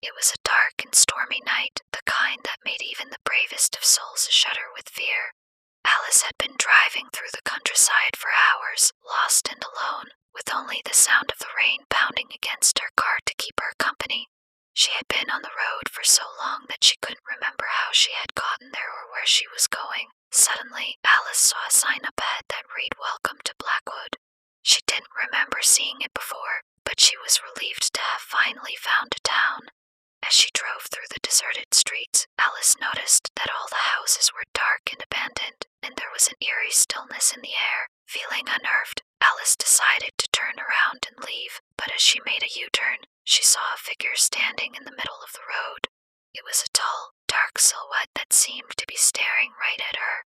It was a dark and stormy night, the kind that made even the bravest of souls shudder with fear. Alice had been driving through the countryside for hours, lost and alone, with only the sound of the rain pounding against her car to keep her company. She had been on the road for so long that she couldn't remember how she had gotten there or where she was going. Suddenly, Alice saw a sign up ahead that read "Welcome to Blackwood." She didn't remember seeing it before, but she was relieved to have finally found a town. As she drove through the deserted streets, Alice noticed that all the houses were dark and abandoned, and there was an eerie stillness in the air. Feeling unnerved, Alice decided to turn around and leave, but as she made a U-turn, she saw a figure standing in the middle of the road. It was a tall, dark silhouette that seemed to be staring right at her.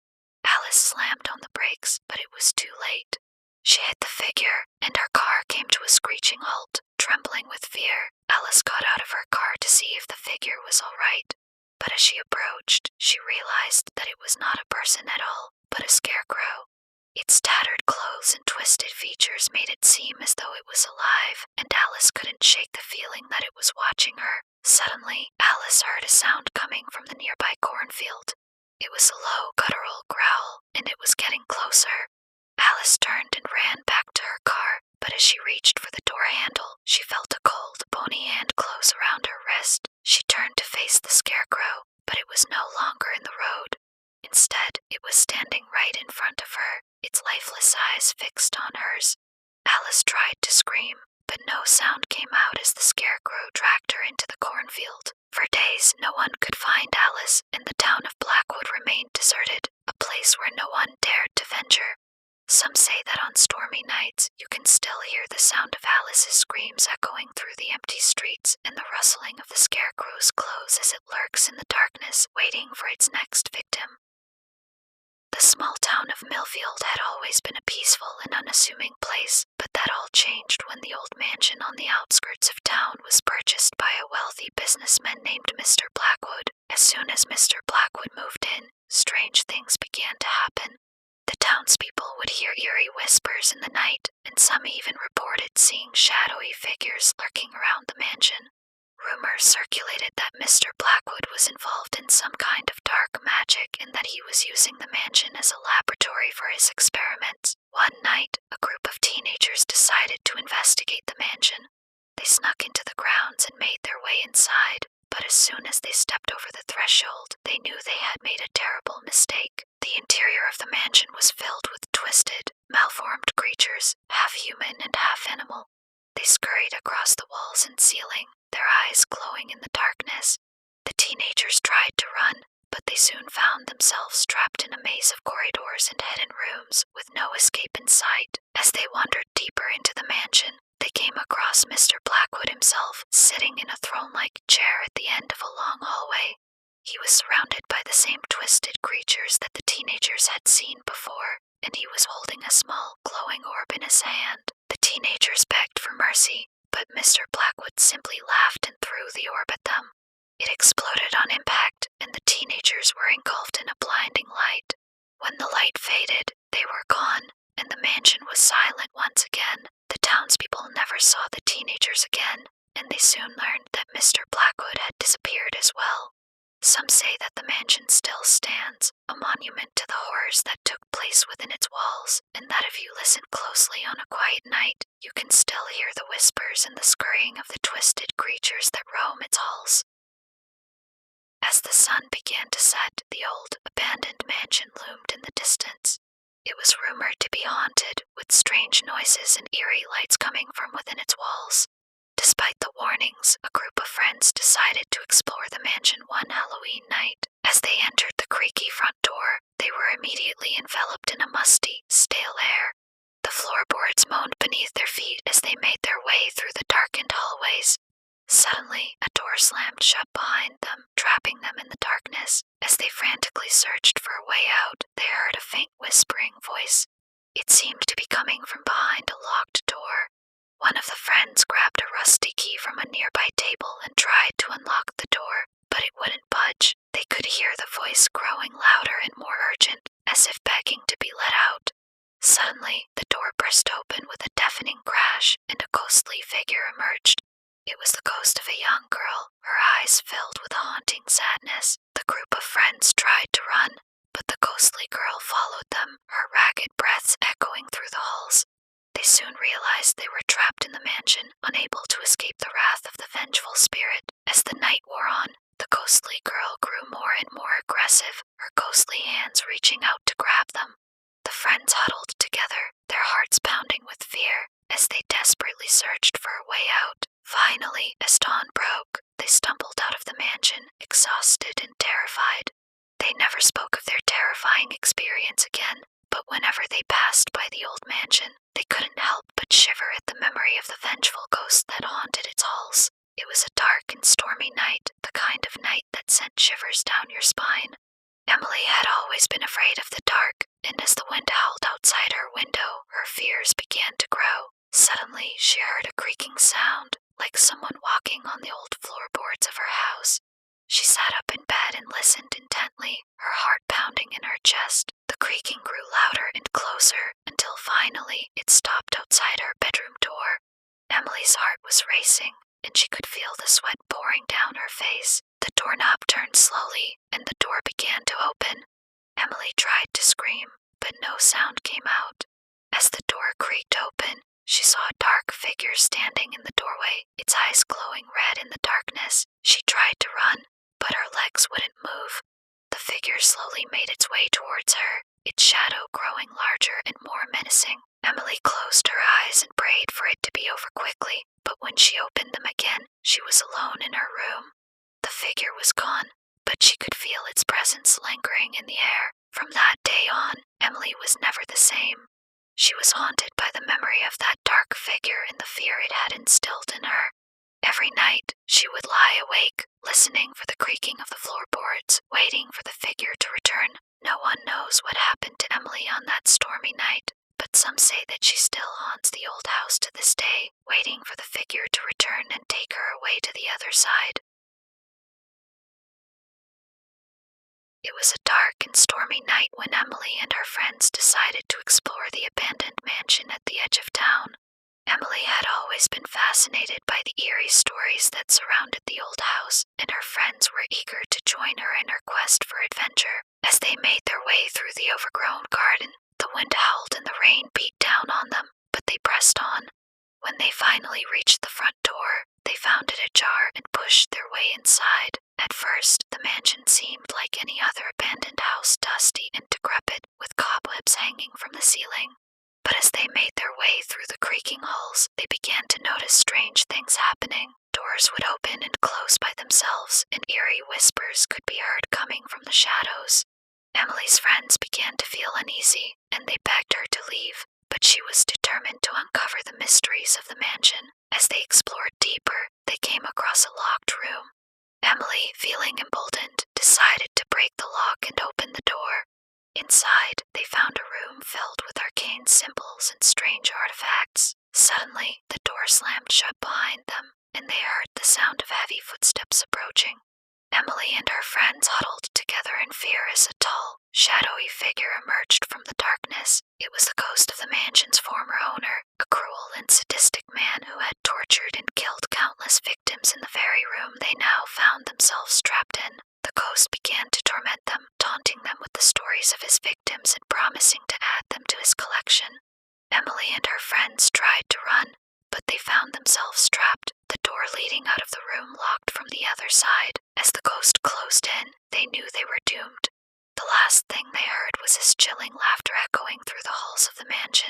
Alice slammed on the brakes, but it was too late. She hit the figure, and her car came to a screeching halt. Trembling with fear, Alice got out of her car to see if the figure was all right. But as she approached, she realized that it was not a person at all, but a scarecrow. Its tattered clothes and twisted features made it seem as though it was alive, and Alice couldn't shake the feeling that it was watching her. Suddenly, Alice heard a sound coming from the nearby cornfield. It was a low, guttural growl, and it was getting closer. Alice turned and ran back to her car, but as she reached for the door handle, she felt a cold, bony hand close around her wrist. She turned to face the scarecrow, but it was no longer in the road. Instead, it was standing right in front of her, its lifeless eyes fixed on hers. Alice tried to scream, but no sound came out as the scarecrow dragged her into the cornfield. For days, no one could find Alice, and the town of Blackwood remained deserted, a place where no one dared to venture. Some say that on stormy nights, you can still hear the sound of Alice's screams echoing through the empty streets and the rustling of the scarecrow's clothes as it lurks in the darkness, waiting for its next victim. The small town of Millfield had always been a peaceful and unassuming place, but that all changed when the old mansion on the outskirts of town was purchased by a wealthy businessman named Mr. Blackwood. As soon as Mr. Blackwood moved in, strange things began to happen. The townspeople would hear eerie whispers in the night, and some even reported seeing shadowy figures lurking around the mansion. Rumors circulated that Mr. Blackwood was involved in some kind of dark magic and that he was using the mansion as a laboratory for his experiments. One night, a group of teenagers decided to investigate the mansion. They snuck into the grounds and made their way inside, but as soon as they stepped over the threshold, they knew they had made a terrible mistake. The interior of the mansion was filled with twisted, malformed creatures, half human and half animal. They scurried across the walls and ceiling, their eyes glowing in the darkness. The teenagers tried to run, but they soon found themselves trapped in a maze of corridors and hidden rooms with no escape in sight. As they wandered deeper into the mansion, they came across Mr. Blackwood himself, sitting in a throne-like chair at the end of a long hallway. He was surrounded by the same twisted creatures that the teenagers had seen before, and he was holding a small, glowing orb in his hand. The teenagers begged for mercy, but Mr. Blackwood simply laughed and threw the orb at them. It exploded on impact, and the teenagers were engulfed in a blinding light. When the light faded, they were gone, and the mansion was silent once again. The townspeople never saw the teenagers again, and they soon learned that Mr. Blackwood had disappeared as well. Some say that the mansion still stands, a monument to the horrors that took place within its walls, and that if you listen closely on a quiet night, you can still hear the whispers and the scurrying of the twisted creatures that roam its halls. As the sun began to set, the old, abandoned mansion loomed in the distance. It was rumored to be haunted, with strange noises and eerie lights coming from within its walls. Despite the warnings, a group of friends decided to explore the mansion one Halloween night. As they entered the creaky front door, they were immediately enveloped in a musty, stale air. The floorboards moaned beneath their feet as they made their way through the darkened hallways. Suddenly, a door slammed shut behind them, trapping them in the darkness. As they frantically searched for a way out, they heard a faint whispering voice. It seemed to be coming from behind a locked door. One of the friends grabbed a rusty key from a nearby table and tried to unlock the door, but it wouldn't budge. They could hear the voice growing louder and more urgent, as if begging to be let out. Suddenly, the door burst open with a deafening crash, and a ghostly figure emerged. It was the ghost of a young girl, her eyes filled with a haunting sadness. The group of friends tried to run, but the ghostly girl followed them, her ragged breaths echoing through the halls. They soon realized they were trapped in the mansion, unable to escape the wrath of the vengeful spirit. As the night wore on, the ghostly girl grew more and more aggressive, her ghostly hands reaching out to grab them. The friends huddled together, their hearts pounding with fear, as they desperately searched for a way out. Finally, as dawn broke, they stumbled out of the mansion, exhausted and terrified. They never spoke of their terrifying experience again, but whenever they passed by the old mansion, they couldn't help but shiver at the memory of the vengeful ghost that haunted its halls. It was a dark and stormy night, the kind of night that sent shivers down your spine. Emily had always been afraid of the dark, and as the wind howled outside her window, her fears began to grow. Suddenly, she heard a creaking sound, like someone walking on the old floorboards of her house. She sat up in bed and listened intently, her heart pounding in her chest. The creaking grew louder and closer, until finally it stopped outside her bedroom door. Emily's heart was racing, and she could feel the sweat pouring down her face. The doorknob turned slowly, and the door began to open. Emily tried to scream, but no sound came out. As the door creaked open, she saw a dark figure standing in the doorway, its eyes glowing red in the darkness. She tried to run, but her legs wouldn't move. The figure slowly made its way towards her, its shadow growing larger and more menacing. Emily closed her eyes and prayed for it to be over quickly, but when she opened them again, she was alone in her room. The figure was gone, but she could feel its presence lingering in the air. From that day on, Emily was never the same. She was haunted by the memory of that dark figure and the fear it had instilled in her. Every night, she would lie awake, listening for the creaking of the floorboards, waiting for the figure to return. No one knows what happened to Emily on that stormy night, but some say that she still haunts the old house to this day, waiting for the figure to return and take her away to the other side. It was a dark and stormy night when Emily and her friends decided to explore the abandoned mansion at the edge of town. Emily had always been fascinated by the eerie stories that surrounded the old house, and her friends were eager to join her in her quest for adventure. As they made their way through the overgrown garden, the wind howled and the rain beat down on them, but they pressed on. When they finally reached the front door, they found it ajar and pushed their way inside. At first, the mansion seemed like any other abandoned house, dusty and decrepit, with cobwebs hanging from the ceiling. But as they made their way through the creaking halls, they began to notice strange things happening. Doors would open and close by themselves, and eerie whispers could be heard coming from the shadows. Emily's friends began to feel uneasy, and they begged her to leave, but she was determined to uncover the mysteries of the mansion. As they explored deeper, they came across a locked room. Emily, feeling emboldened, decided to break the lock and open the door. Inside, they found a room filled with arcane symbols and strange artifacts. Suddenly, the door slammed shut behind them, and they heard the sound of heavy footsteps approaching. Emily and her friends huddled together in fear as a tall, shadowy figure emerged from the darkness. It was the ghost of the mansion's former owner, a cruel and sadistic man who had tortured and killed countless victims in the very room they now found themselves trapped in. The ghost began to torment them, taunting them with the stories of his victims and promising to add them to his collection. Emily and her friends tried to run, but they found themselves trapped, the door leading out of the room locked from the other side. As the ghost closed in, they knew they were doomed. The last thing they heard was his chilling laughter echoing through the halls of the mansion.